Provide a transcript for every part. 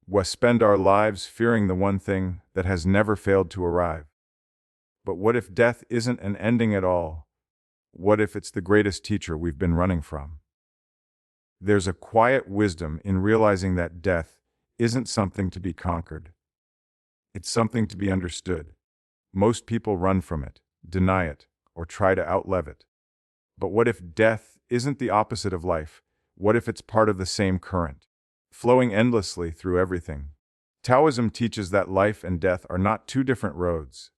We spend our lives fearing the one thing that has never failed to arrive. But what if death isn't an ending at all? What if it's the greatest teacher we've been running from? There's a quiet wisdom in realizing that death isn't something to be conquered. It's something to be understood. Most people run from it, deny it, or try to outlive it. But what if death isn't the opposite of life? What if it's part of the same current, flowing endlessly through everything? Taoism teaches that life and death are not two different roads.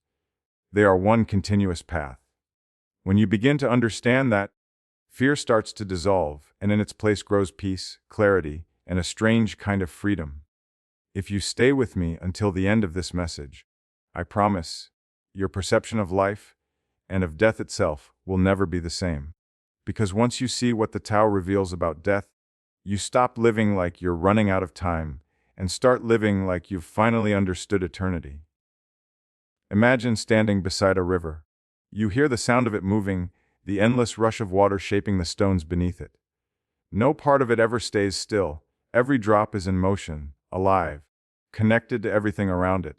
They are one continuous path. When you begin to understand that, fear starts to dissolve, and in its place grows peace, clarity, and a strange kind of freedom. If you stay with me until the end of this message, I promise, your perception of life and of death itself will never be the same. Because once you see what the Tao reveals about death, you stop living like you're running out of time and start living like you've finally understood eternity. Imagine standing beside a river. You hear the sound of it moving, the endless rush of water shaping the stones beneath it. No part of it ever stays still. Every drop is in motion, alive, connected to everything around it.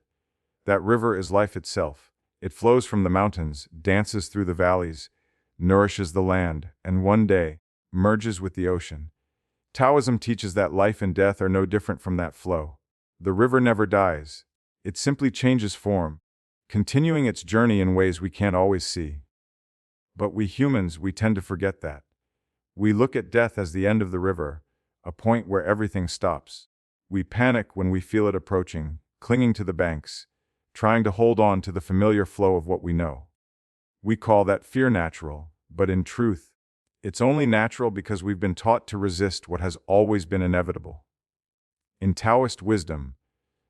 That river is life itself. It flows from the mountains, dances through the valleys, nourishes the land, and one day merges with the ocean. Taoism teaches that life and death are no different from that flow. The river never dies. It simply changes form, continuing its journey in ways we can't always see. But we humans, we tend to forget that. We look at death as the end of the river, a point where everything stops. We panic when we feel it approaching, clinging to the banks, trying to hold on to the familiar flow of what we know. We call that fear natural, but in truth, it's only natural because we've been taught to resist what has always been inevitable. In Taoist wisdom,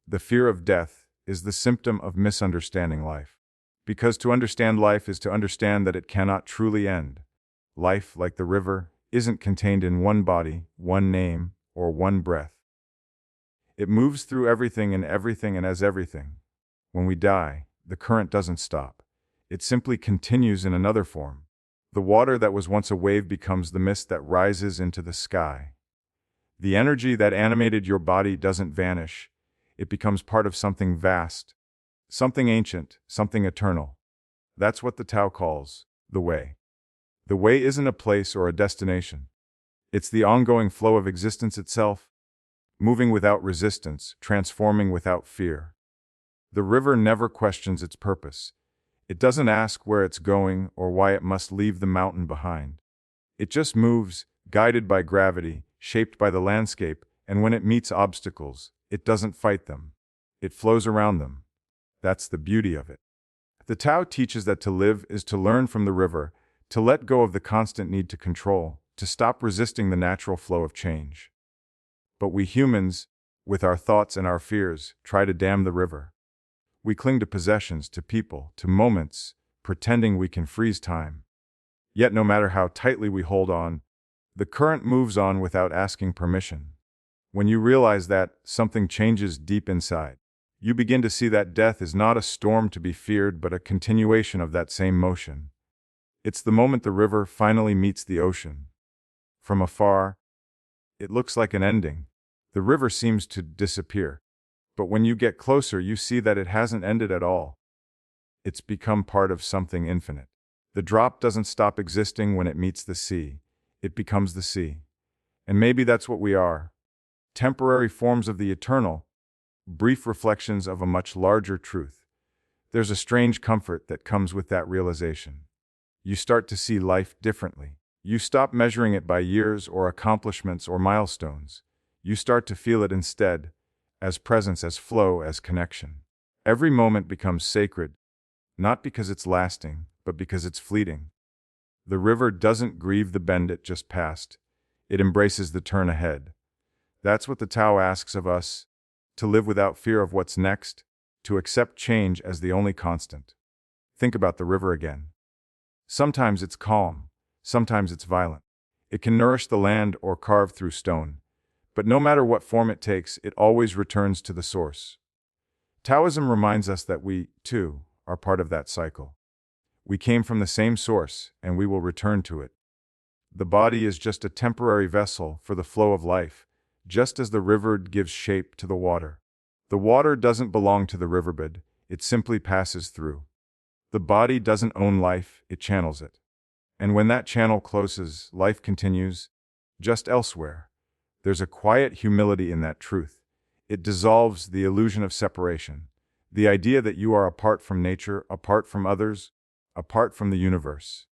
the fear of death is the symptom of misunderstanding life. Because to understand life is to understand that it cannot truly end. Life, like the river, isn't contained in one body, one name, or one breath. It moves through everything and as everything. When we die, the current doesn't stop. It simply continues in another form. The water that was once a wave becomes the mist that rises into the sky. The energy that animated your body doesn't vanish. It becomes part of something vast, something ancient, something eternal. That's what the Tao calls the way. The way isn't a place or a destination. It's the ongoing flow of existence itself, moving without resistance, transforming without fear. The river never questions its purpose. It doesn't ask where it's going or why it must leave the mountain behind. It just moves, guided by gravity, shaped by the landscape, and when it meets obstacles, it doesn't fight them. It flows around them. That's the beauty of it. The Tao teaches that to live is to learn from the river, to let go of the constant need to control, to stop resisting the natural flow of change. But we humans, with our thoughts and our fears, try to dam the river. We cling to possessions, to people, to moments, pretending we can freeze time. Yet no matter how tightly we hold on, the current moves on without asking permission. When you realize that, something changes deep inside. You begin to see that death is not a storm to be feared, but a continuation of that same motion. It's the moment the river finally meets the ocean. From afar, it looks like an ending. The river seems to disappear. But when you get closer, you see that it hasn't ended at all. It's become part of something infinite. The drop doesn't stop existing when it meets the sea. It becomes the sea. And maybe that's what we are. Temporary forms of the eternal, brief reflections of a much larger truth. There's a strange comfort that comes with that realization. You start to see life differently. You stop measuring it by years or accomplishments or milestones. You start to feel it instead, as presence, as flow, as connection. Every moment becomes sacred, not because it's lasting, but because it's fleeting. The river doesn't grieve the bend it just passed. It embraces the turn ahead. That's what the Tao asks of us, to live without fear of what's next, to accept change as the only constant. Think about the river again. Sometimes it's calm, sometimes it's violent. It can nourish the land or carve through stone. But no matter what form it takes, it always returns to the source. Taoism reminds us that we, too, are part of that cycle. We came from the same source, and we will return to it. The body is just a temporary vessel for the flow of life, just as the river gives shape to the water. The water doesn't belong to the riverbed, it simply passes through. The body doesn't own life, it channels it. And when that channel closes, life continues, just elsewhere. There's a quiet humility in that truth. It dissolves the illusion of separation, the idea that you are apart from nature, apart from others, apart from the universe.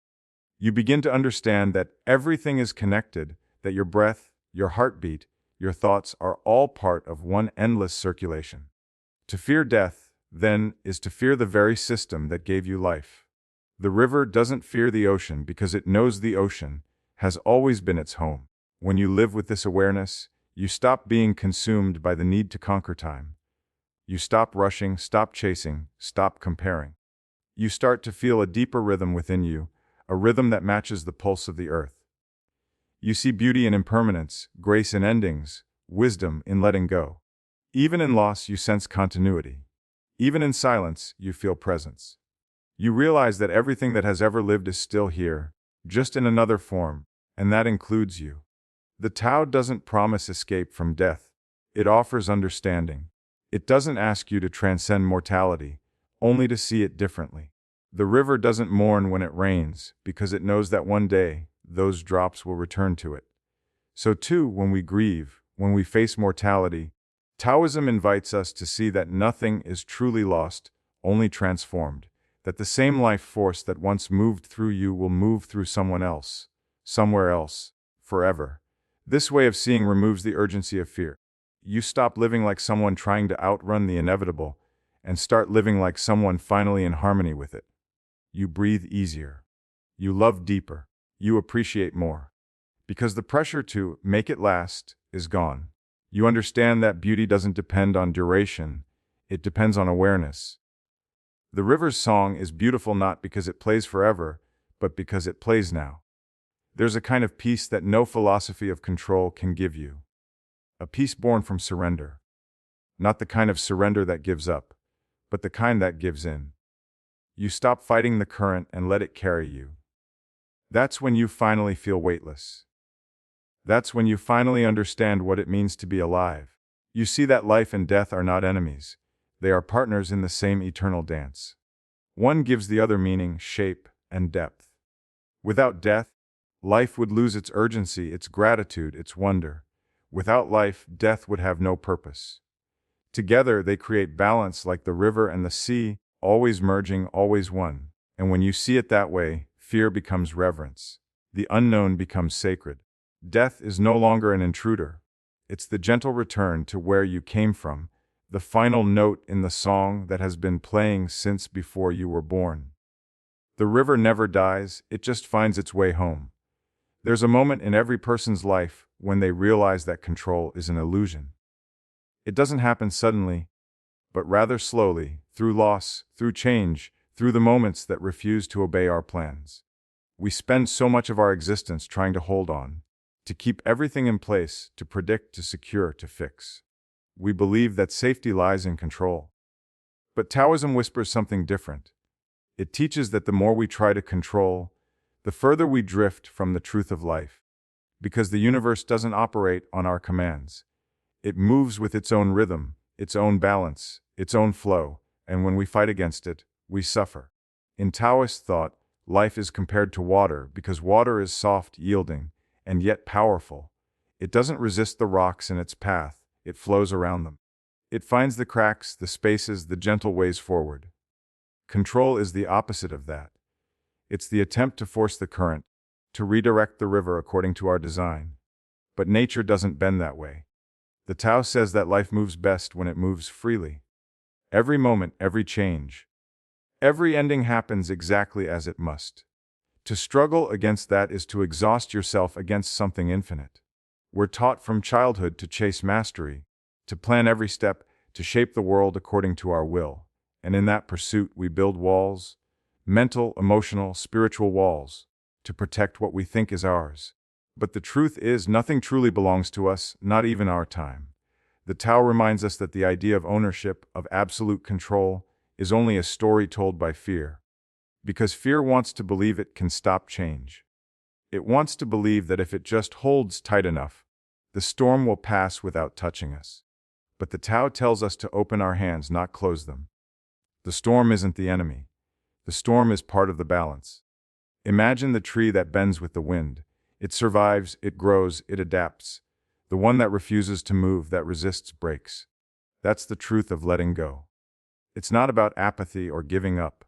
You begin to understand that everything is connected, that your breath, your heartbeat, your thoughts are all part of one endless circulation. To fear death, then, is to fear the very system that gave you life. The river doesn't fear the ocean because it knows the ocean has always been its home. When you live with this awareness, you stop being consumed by the need to conquer time. You stop rushing, stop chasing, stop comparing. You start to feel a deeper rhythm within you, a rhythm that matches the pulse of the earth. You see beauty in impermanence, grace in endings, wisdom in letting go. Even in loss, you sense continuity. Even in silence, you feel presence. You realize that everything that has ever lived is still here, just in another form, and that includes you. The Tao doesn't promise escape from death. It offers understanding. It doesn't ask you to transcend mortality, only to see it differently. The river doesn't mourn when it rains, because it knows that one day, those drops will return to it. So too, when we grieve, when we face mortality, Taoism invites us to see that nothing is truly lost, only transformed, that the same life force that once moved through you will move through someone else, somewhere else, forever. This way of seeing removes the urgency of fear. You stop living like someone trying to outrun the inevitable, and start living like someone finally in harmony with it. You breathe easier. You love deeper. You appreciate more. Because the pressure to make it last is gone. You understand that beauty doesn't depend on duration, it depends on awareness. The river's song is beautiful not because it plays forever, but because it plays now. There's a kind of peace that no philosophy of control can give you. A peace born from surrender. Not the kind of surrender that gives up, but the kind that gives in. You stop fighting the current and let it carry you. That's when you finally feel weightless. That's when you finally understand what it means to be alive. You see that life and death are not enemies. They are partners in the same eternal dance. One gives the other meaning, shape, and depth. Without death, life would lose its urgency, its gratitude, its wonder. Without life, death would have no purpose. Together, they create balance like the river and the sea, always merging, always one. And when you see it that way, fear becomes reverence. The unknown becomes sacred. Death is no longer an intruder. It's the gentle return to where you came from, the final note in the song that has been playing since before you were born. The river never dies, it just finds its way home. There's a moment in every person's life when they realize that control is an illusion. It doesn't happen suddenly, but rather slowly, through loss, through change, through the moments that refuse to obey our plans. We spend so much of our existence trying to hold on, to keep everything in place, to predict, to secure, to fix. We believe that safety lies in control. But Taoism whispers something different. It teaches that the more we try to control, the further we drift from the truth of life. Because the universe doesn't operate on our commands. It moves with its own rhythm, its own balance, its own flow, and when we fight against it, we suffer. In Taoist thought, life is compared to water because water is soft, yielding, and yet powerful. It doesn't resist the rocks in its path, it flows around them. It finds the cracks, the spaces, the gentle ways forward. Control is the opposite of that. It's the attempt to force the current, to redirect the river according to our design. But nature doesn't bend that way. The Tao says that life moves best when it moves freely. Every moment, every change, every ending happens exactly as it must. To struggle against that is to exhaust yourself against something infinite. We're taught from childhood to chase mastery, to plan every step, to shape the world according to our will. And in that pursuit, we build walls, mental, emotional, spiritual walls, to protect what we think is ours. But the truth is, nothing truly belongs to us, not even our time. The Tao reminds us that the idea of ownership, of absolute control, is only a story told by fear. Because fear wants to believe it can stop change. It wants to believe that if it just holds tight enough, The storm will pass without touching us. But the Tao tells us to open our hands, not close them. The storm isn't the enemy. The storm is part of the balance. Imagine the tree that bends with the wind. It survives, it grows, it adapts. The one that refuses to move, that resists, breaks. That's the truth of letting go. It's not about apathy or giving up.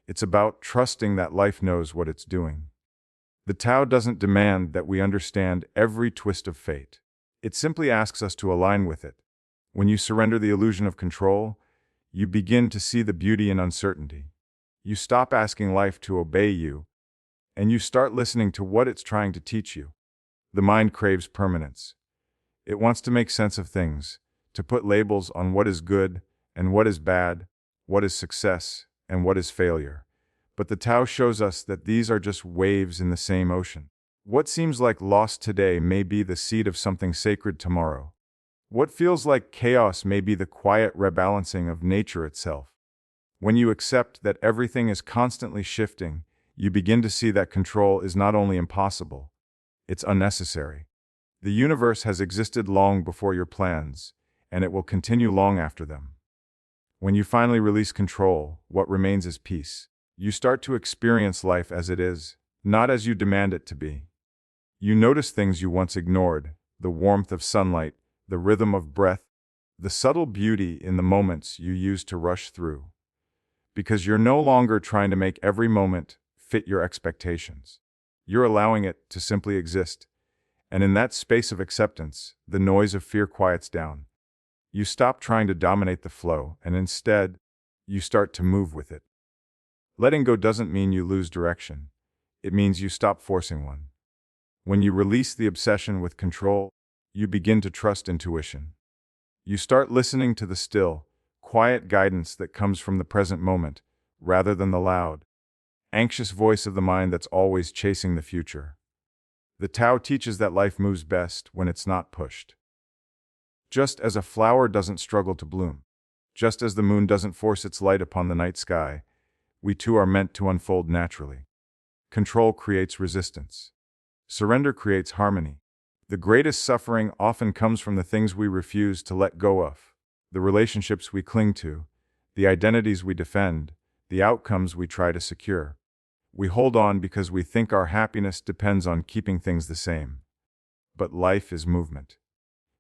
It's about trusting that life knows what it's doing. The Tao doesn't demand that we understand every twist of fate. It simply asks us to align with it. When you surrender the illusion of control, you begin to see the beauty in uncertainty. You stop asking life to obey you, and you start listening to what it's trying to teach you. The mind craves permanence. It wants to make sense of things, to put labels on what is good and what is bad, what is success and what is failure. But the Tao shows us that these are just waves in the same ocean. What seems like loss today may be the seed of something sacred tomorrow. What feels like chaos may be the quiet rebalancing of nature itself. When you accept that everything is constantly shifting, you begin to see that control is not only impossible, it's unnecessary. The universe has existed long before your plans, and it will continue long after them. When you finally release control, what remains is peace. You start to experience life as it is, not as you demand it to be. You notice things you once ignored, the warmth of sunlight, the rhythm of breath, the subtle beauty in the moments you used to rush through. Because you're no longer trying to make every moment fit your expectations. You're allowing it to simply exist. And in that space of acceptance, the noise of fear quiets down. You stop trying to dominate the flow, and instead, you start to move with it. Letting go doesn't mean you lose direction. It means you stop forcing one. When you release the obsession with control, you begin to trust intuition. You start listening to the still, quiet guidance that comes from the present moment, rather than the loud, anxious voice of the mind that's always chasing the future. The Tao teaches that life moves best when it's not pushed. Just as a flower doesn't struggle to bloom, just as the moon doesn't force its light upon the night sky, we too are meant to unfold naturally. Control creates resistance. Surrender creates harmony. The greatest suffering often comes from the things we refuse to let go of, the relationships we cling to, the identities we defend, the outcomes we try to secure. We hold on because we think our happiness depends on keeping things the same. But life is movement.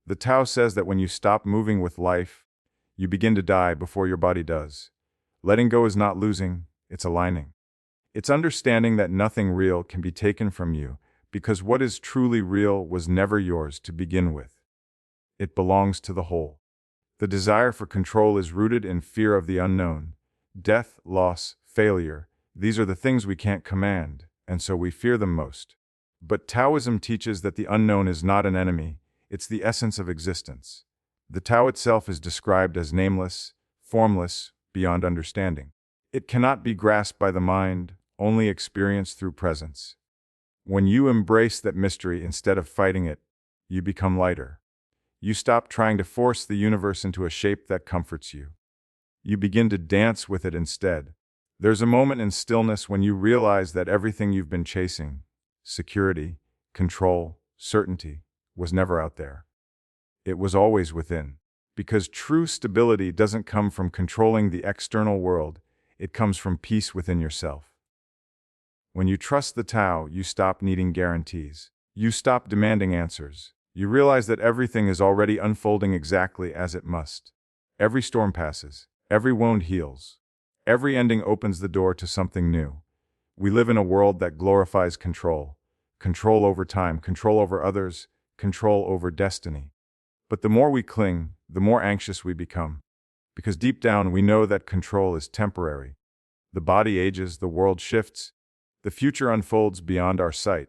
The Tao says that when you stop moving with life, you begin to die before your body does. Letting go is not losing, it's aligning. It's understanding that nothing real can be taken from you, because what is truly real was never yours to begin with. It belongs to the whole. The desire for control is rooted in fear of the unknown. Death, loss, failure, these are the things we can't command, and so we fear them most. But Taoism teaches that the unknown is not an enemy, it's the essence of existence. The Tao itself is described as nameless, formless, beyond understanding. It cannot be grasped by the mind, only experienced through presence. When you embrace that mystery instead of fighting it, you become lighter. You stop trying to force the universe into a shape that comforts you. You begin to dance with it instead. There's a moment in stillness when you realize that everything you've been chasing, security, control, certainty, was never out there. It was always within. Because true stability doesn't come from controlling the external world, it comes from peace within yourself. When you trust the Tao, you stop needing guarantees. You stop demanding answers. You realize that everything is already unfolding exactly as it must. Every storm passes. Every wound heals. Every ending opens the door to something new. We live in a world that glorifies control. Control over time, control over others, control over destiny. But the more we cling, the more anxious we become. Because deep down we know that control is temporary. The body ages, the world shifts, the future unfolds beyond our sight.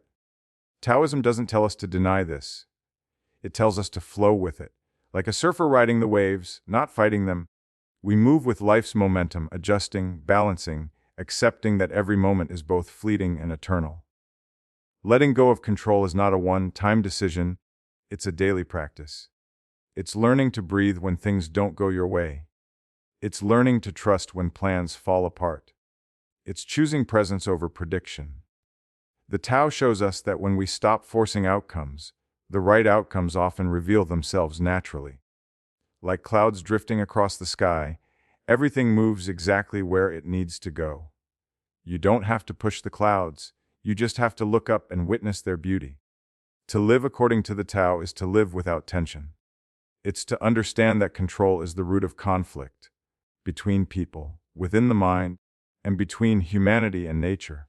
Taoism doesn't tell us to deny this. It tells us to flow with it. Like a surfer riding the waves, not fighting them, we move with life's momentum, adjusting, balancing, accepting that every moment is both fleeting and eternal. Letting go of control is not a one-time decision, it's a daily practice. It's learning to breathe when things don't go your way. It's learning to trust when plans fall apart. It's choosing presence over prediction. The Tao shows us that when we stop forcing outcomes, The right outcomes often reveal themselves naturally. Like clouds drifting across the sky, everything moves exactly where it needs to go. You don't have to push the clouds, you just have to look up and witness their beauty. To live according to the Tao is to live without tension. It's to understand that control is the root of conflict between people, within the mind, and between humanity and nature.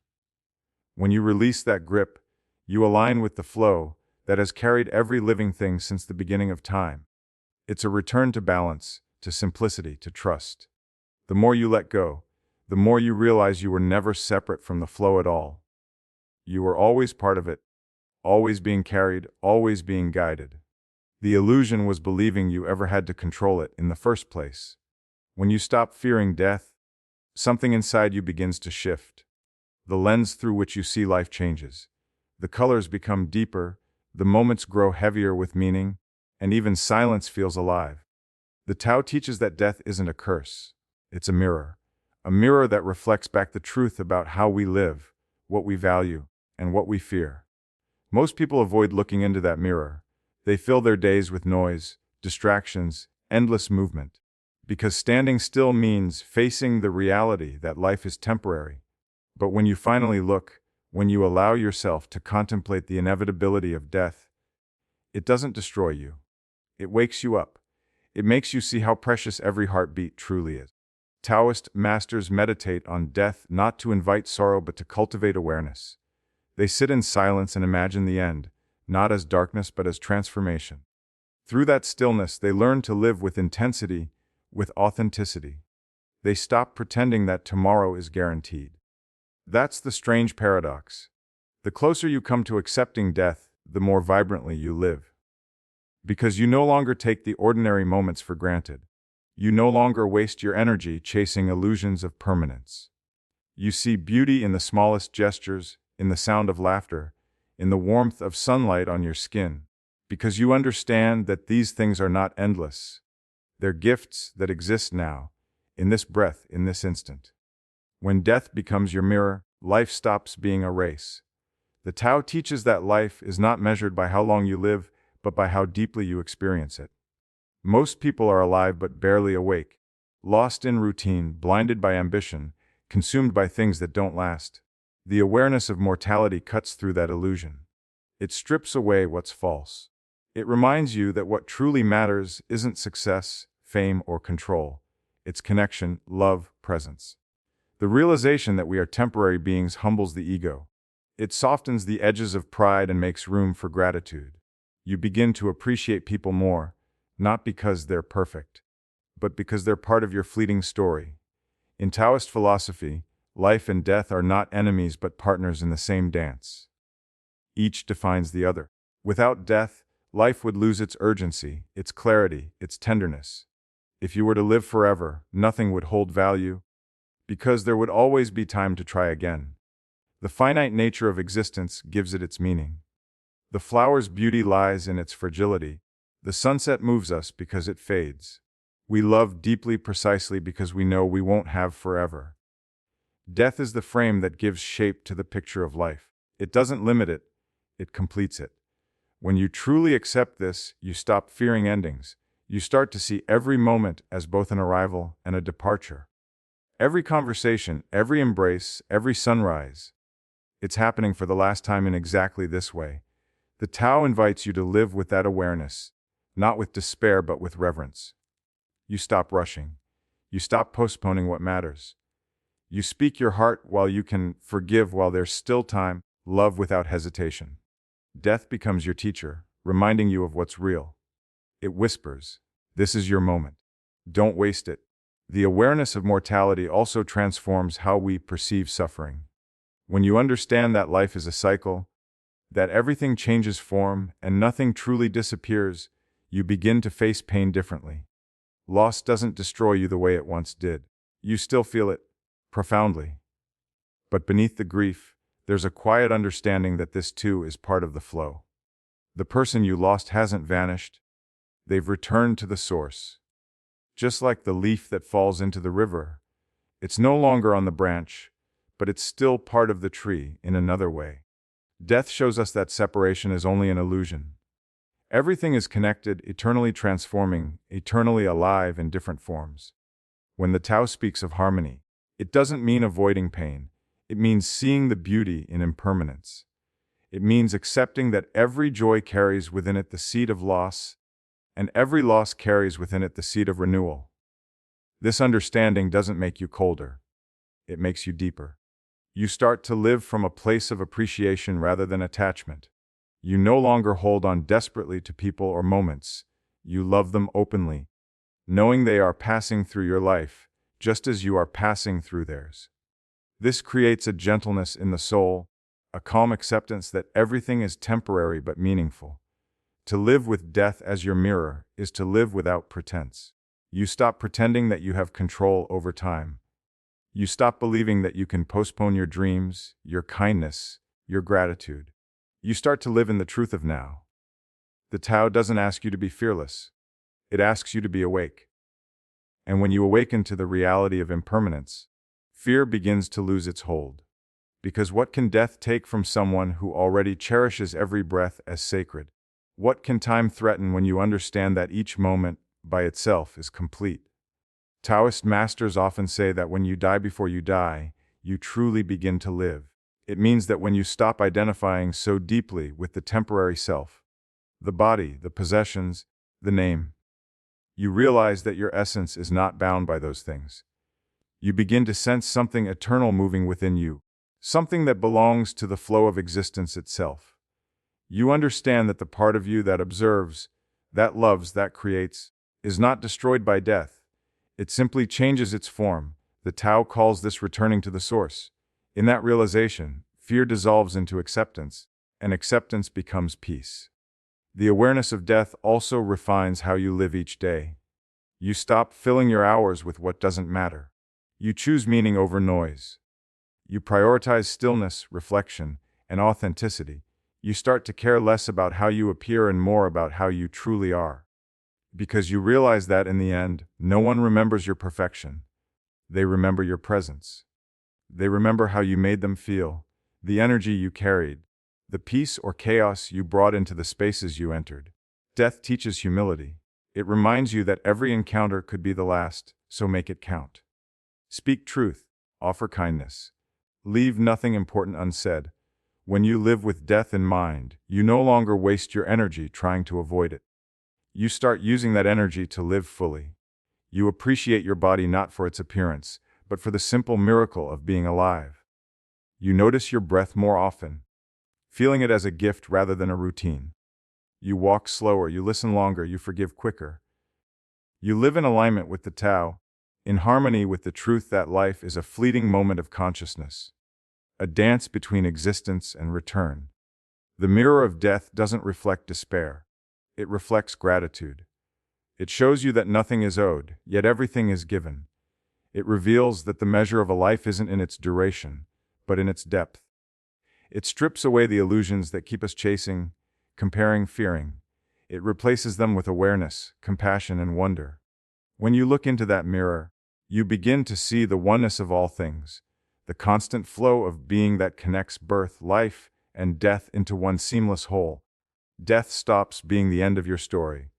When you release that grip, you align with the flow that has carried every living thing since the beginning of time. It's a return to balance, to simplicity, to trust. The more you let go, the more you realize you were never separate from the flow at all. You were always part of it, always being carried, always being guided. The illusion was believing you ever had to control it in the first place. When you stop fearing death, something inside you begins to shift. The lens through which you see life changes. The colors become deeper, the moments grow heavier with meaning, and even silence feels alive. The Tao teaches that death isn't a curse. It's a mirror that reflects back the truth about how we live, what we value, and what we fear. Most people avoid looking into that mirror. They fill their days with noise, distractions, endless movement. Because standing still means facing the reality that life is temporary. But when you finally look, when you allow yourself to contemplate the inevitability of death, it doesn't destroy you. It wakes you up. It makes you see how precious every heartbeat truly is. Taoist masters meditate on death not to invite sorrow but to cultivate awareness. They sit in silence and imagine the end, not as darkness but as transformation. Through that stillness, they learn to live with intensity, with authenticity. They stop pretending that tomorrow is guaranteed. That's the strange paradox. The closer you come to accepting death, the more vibrantly you live. Because you no longer take the ordinary moments for granted. You no longer waste your energy chasing illusions of permanence. You see beauty in the smallest gestures, in the sound of laughter, in the warmth of sunlight on your skin, because you understand that these things are not endless. They're gifts that exist now, in this breath, in this instant. When death becomes your mirror, life stops being a race. The Tao teaches that life is not measured by how long you live, but by how deeply you experience it. Most people are alive but barely awake, lost in routine, blinded by ambition, consumed by things that don't last. The awareness of mortality cuts through that illusion. It strips away what's false. It reminds you that what truly matters isn't success, fame, or control. It's connection, love, presence. The realization that we are temporary beings humbles the ego. It softens the edges of pride and makes room for gratitude. You begin to appreciate people more, not because they're perfect, but because they're part of your fleeting story. In Taoist philosophy, life and death are not enemies but partners in the same dance. Each defines the other. Without death, life would lose its urgency, its clarity, its tenderness. If you were to live forever, nothing would hold value, because there would always be time to try again. The finite nature of existence gives it its meaning. The flower's beauty lies in its fragility. The sunset moves us because it fades. We love deeply precisely because we know we won't have forever. Death is the frame that gives shape to the picture of life. It doesn't limit it, it completes it. When you truly accept this, you stop fearing endings. You start to see every moment as both an arrival and a departure. Every conversation, every embrace, every sunrise. It's happening for the last time in exactly this way. The Tao invites you to live with that awareness, not with despair but with reverence. You stop rushing. You stop postponing what matters. You speak your heart while you can, forgive while there's still time, love without hesitation. Death becomes your teacher, reminding you of what's real. It whispers, "This is your moment. Don't waste it." The awareness of mortality also transforms how we perceive suffering. When you understand that life is a cycle, that everything changes form and nothing truly disappears, you begin to face pain differently. Loss doesn't destroy you the way it once did. You still feel it, profoundly. But beneath the grief, there's a quiet understanding that this too is part of the flow. The person you lost hasn't vanished. They've returned to the source. Just like the leaf that falls into the river, it's no longer on the branch, but it's still part of the tree in another way. Death shows us that separation is only an illusion. Everything is connected, eternally transforming, eternally alive in different forms. When the Tao speaks of harmony, it doesn't mean avoiding pain. It means seeing the beauty in impermanence. It means accepting that every joy carries within it the seed of loss, and every loss carries within it the seed of renewal. This understanding doesn't make you colder. It makes you deeper. You start to live from a place of appreciation rather than attachment. You no longer hold on desperately to people or moments. You love them openly, knowing they are passing through your life, just as you are passing through theirs. This creates a gentleness in the soul, a calm acceptance that everything is temporary but meaningful. To live with death as your mirror is to live without pretense. You stop pretending that you have control over time. You stop believing that you can postpone your dreams, your kindness, your gratitude. You start to live in the truth of now. The Tao doesn't ask you to be fearless. It asks you to be awake. And when you awaken to the reality of impermanence, fear begins to lose its hold. Because what can death take from someone who already cherishes every breath as sacred? What can time threaten when you understand that each moment, by itself, is complete? Taoist masters often say that when you die before you die, you truly begin to live. It means that when you stop identifying so deeply with the temporary self, the body, the possessions, the name, you realize that your essence is not bound by those things. You begin to sense something eternal moving within you, something that belongs to the flow of existence itself. You understand that the part of you that observes, that loves, that creates, is not destroyed by death. It simply changes its form. The Tao calls this returning to the source. In that realization, fear dissolves into acceptance, and acceptance becomes peace. The awareness of death also refines how you live each day. You stop filling your hours with what doesn't matter. You choose meaning over noise. You prioritize stillness, reflection, and authenticity. You start to care less about how you appear and more about how you truly are. Because you realize that in the end, no one remembers your perfection. They remember your presence. They remember how you made them feel, the energy you carried, the peace or chaos you brought into the spaces you entered. Death teaches humility. It reminds you that every encounter could be the last, so make it count. Speak truth, offer kindness. Leave nothing important unsaid. When you live with death in mind, you no longer waste your energy trying to avoid it. You start using that energy to live fully. You appreciate your body not for its appearance, but for the simple miracle of being alive. You notice your breath more often, feeling it as a gift rather than a routine. You walk slower, you listen longer, you forgive quicker. You live in alignment with the Tao, in harmony with the truth that life is a fleeting moment of consciousness, a dance between existence and return. The mirror of death doesn't reflect despair. It reflects gratitude. It shows you that nothing is owed, yet everything is given. It reveals that the measure of a life isn't in its duration, but in its depth. It strips away the illusions that keep us chasing, comparing, fearing. It replaces them with awareness, compassion, and wonder. When you look into that mirror, you begin to see the oneness of all things, the constant flow of being that connects birth, life, and death into one seamless whole. Death stops being the end of your story.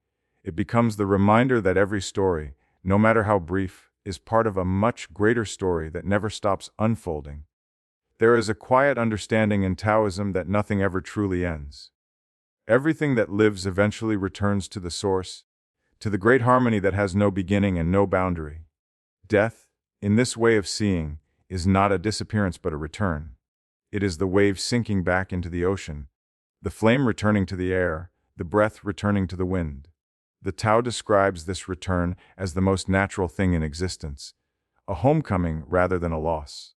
It becomes the reminder that every story, no matter how brief, is part of a much greater story that never stops unfolding. There is a quiet understanding in Taoism that nothing ever truly ends. Everything that lives eventually returns to the source, to the great harmony that has no beginning and no boundary. Death, in this way of seeing, is not a disappearance but a return. It is the wave sinking back into the ocean, the flame returning to the air, the breath returning to the wind. The Tao describes this return as the most natural thing in existence, a homecoming rather than a loss.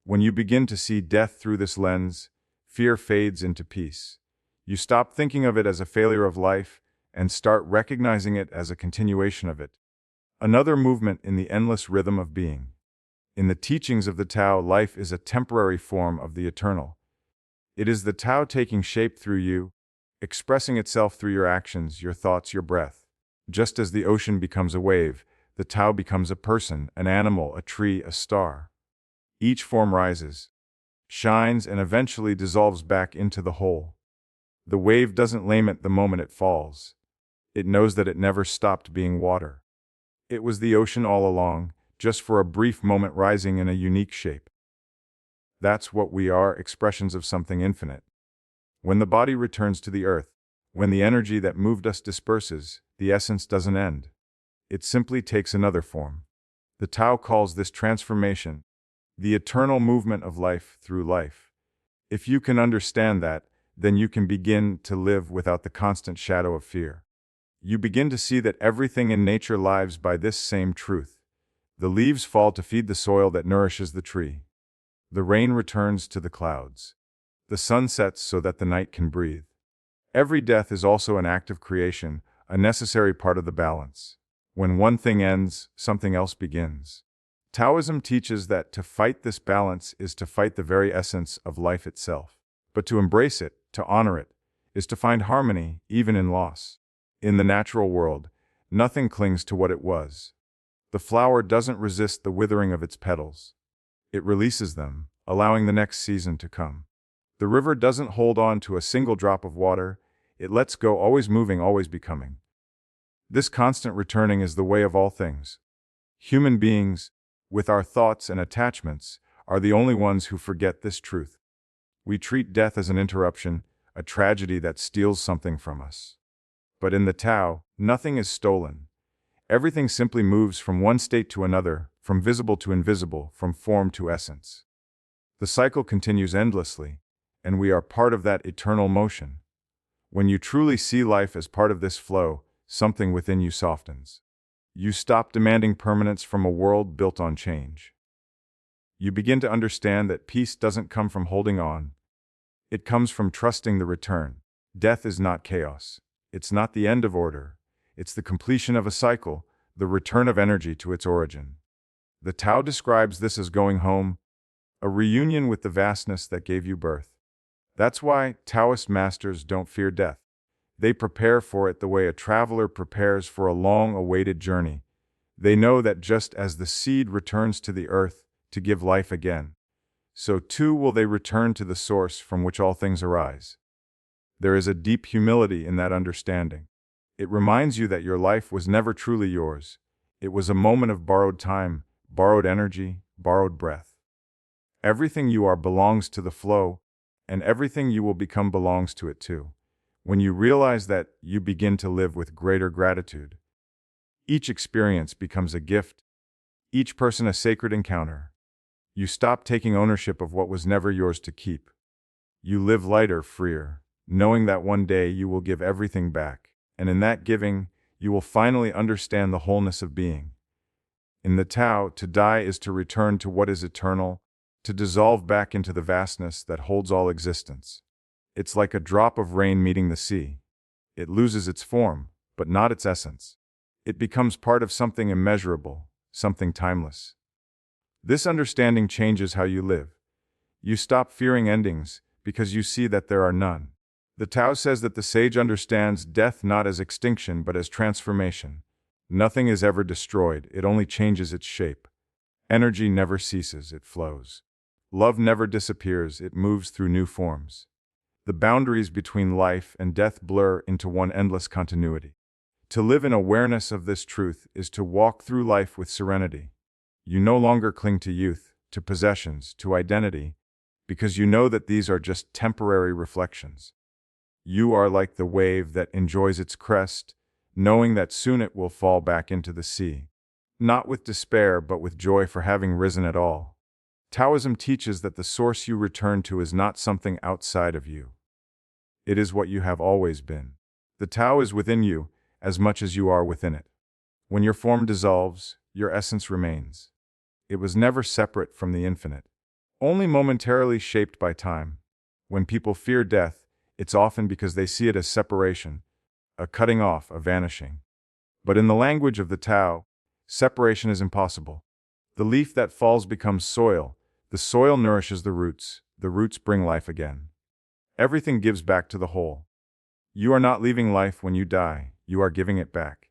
When you begin to see death through this lens, fear fades into peace. You stop thinking of it as a failure of life and start recognizing it as a continuation of it. Another movement in the endless rhythm of being. In the teachings of the Tao, life is a temporary form of the eternal. It is the Tao taking shape through you, expressing itself through your actions, your thoughts, your breath. Just as the ocean becomes a wave, the Tao becomes a person, an animal, a tree, a star. Each form rises, shines, and eventually dissolves back into the whole. The wave doesn't lament the moment it falls. It knows that it never stopped being water. It was the ocean all along, just for a brief moment rising in a unique shape. That's what we are, expressions of something infinite. When the body returns to the earth, when the energy that moved us disperses, the essence doesn't end. It simply takes another form. The Tao calls this transformation, the eternal movement of life through life. If you can understand that, then you can begin to live without the constant shadow of fear. You begin to see that everything in nature lives by this same truth. The leaves fall to feed the soil that nourishes the tree. The rain returns to the clouds. The sun sets so that the night can breathe. Every death is also an act of creation, a necessary part of the balance. When one thing ends, something else begins. Taoism teaches that to fight this balance is to fight the very essence of life itself. But to embrace it, to honor it, is to find harmony, even in loss. In the natural world, nothing clings to what it was. The flower doesn't resist the withering of its petals. It releases them, allowing the next season to come. The river doesn't hold on to a single drop of water. It lets go, always moving, always becoming. This constant returning is the way of all things. Human beings, with our thoughts and attachments, are the only ones who forget this truth. We treat death as an interruption, a tragedy that steals something from us. But in the Tao, nothing is stolen. Everything simply moves from one state to another, from visible to invisible, from form to essence. The cycle continues endlessly, and we are part of that eternal motion. When you truly see life as part of this flow, something within you softens. You stop demanding permanence from a world built on change. You begin to understand that peace doesn't come from holding on. It comes from trusting the return. Death is not chaos. It's not the end of order. It's the completion of a cycle, the return of energy to its origin. The Tao describes this as going home, a reunion with the vastness that gave you birth. That's why Taoist masters don't fear death. They prepare for it the way a traveler prepares for a long-awaited journey. They know that just as the seed returns to the earth to give life again, so too will they return to the source from which all things arise. There is a deep humility in that understanding. It reminds you that your life was never truly yours. It was a moment of borrowed time, borrowed energy, borrowed breath. Everything you are belongs to the flow, and everything you will become belongs to it too. When you realize that, you begin to live with greater gratitude. Each experience becomes a gift, each person a sacred encounter. You stop taking ownership of what was never yours to keep. You live lighter, freer, knowing that one day you will give everything back, and in that giving, you will finally understand the wholeness of being. In the Tao, to die is to return to what is eternal, to dissolve back into the vastness that holds all existence. It's like a drop of rain meeting the sea. It loses its form, but not its essence. It becomes part of something immeasurable, something timeless. This understanding changes how you live. You stop fearing endings because you see that there are none. The Tao says that the sage understands death not as extinction but as transformation. Nothing is ever destroyed, it only changes its shape. Energy never ceases, it flows. Love never disappears, it moves through new forms. The boundaries between life and death blur into one endless continuity. To live in awareness of this truth is to walk through life with serenity. You no longer cling to youth, to possessions, to identity, because you know that these are just temporary reflections. You are like the wave that enjoys its crest, knowing that soon it will fall back into the sea. Not with despair, but with joy for having risen at all. Taoism teaches that the source you return to is not something outside of you. It is what you have always been. The Tao is within you as much as you are within it. When your form dissolves, your essence remains. It was never separate from the infinite, only momentarily shaped by time. When people fear death, it's often because they see it as separation, a cutting off, a vanishing. But in the language of the Tao, separation is impossible. The leaf that falls becomes soil, the soil nourishes the roots bring life again. Everything gives back to the whole. You are not leaving life when you die, you are giving it back.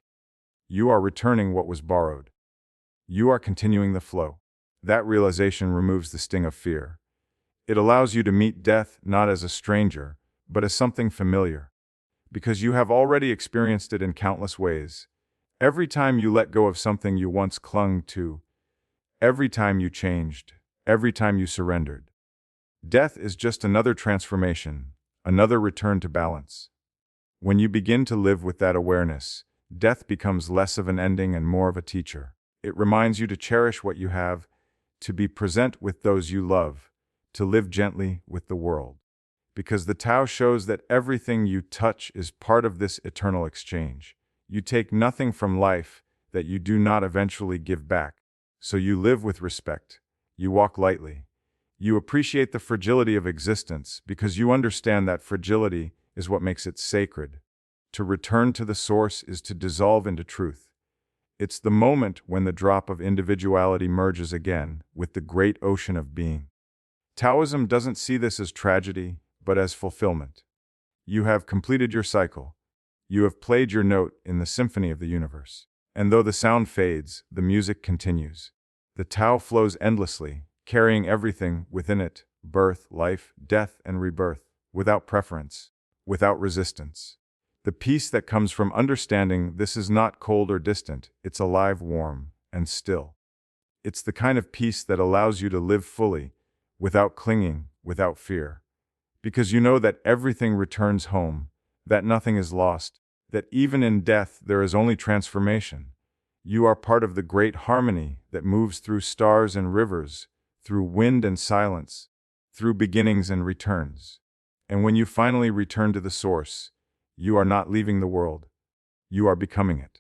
You are returning what was borrowed. You are continuing the flow. That realization removes the sting of fear. It allows you to meet death not as a stranger, but as something familiar, because you have already experienced it in countless ways. Every time you let go of something you once clung to, every time you changed, every time you surrendered. Death is just another transformation, another return to balance. When you begin to live with that awareness, death becomes less of an ending and more of a teacher. It reminds you to cherish what you have, to be present with those you love, to live gently with the world. Because the Tao shows that everything you touch is part of this eternal exchange. You take nothing from life that you do not eventually give back. So you live with respect. You walk lightly. You appreciate the fragility of existence because you understand that fragility is what makes it sacred. To return to the source is to dissolve into truth. It's the moment when the drop of individuality merges again with the great ocean of being. Taoism doesn't see this as tragedy, but as fulfillment. You have completed your cycle. You have played your note in the symphony of the universe. And though the sound fades, the music continues. The Tao flows endlessly, carrying everything within it: birth, life, death, and rebirth, without preference, without resistance. The peace that comes from understanding this is not cold or distant, it's alive, warm, and still. It's the kind of peace that allows you to live fully, without clinging, without fear. Because you know that everything returns home, that nothing is lost, that even in death there is only transformation. You are part of the great harmony that moves through stars and rivers, through wind and silence, through beginnings and returns. And when you finally return to the source, you are not leaving the world, you are becoming it.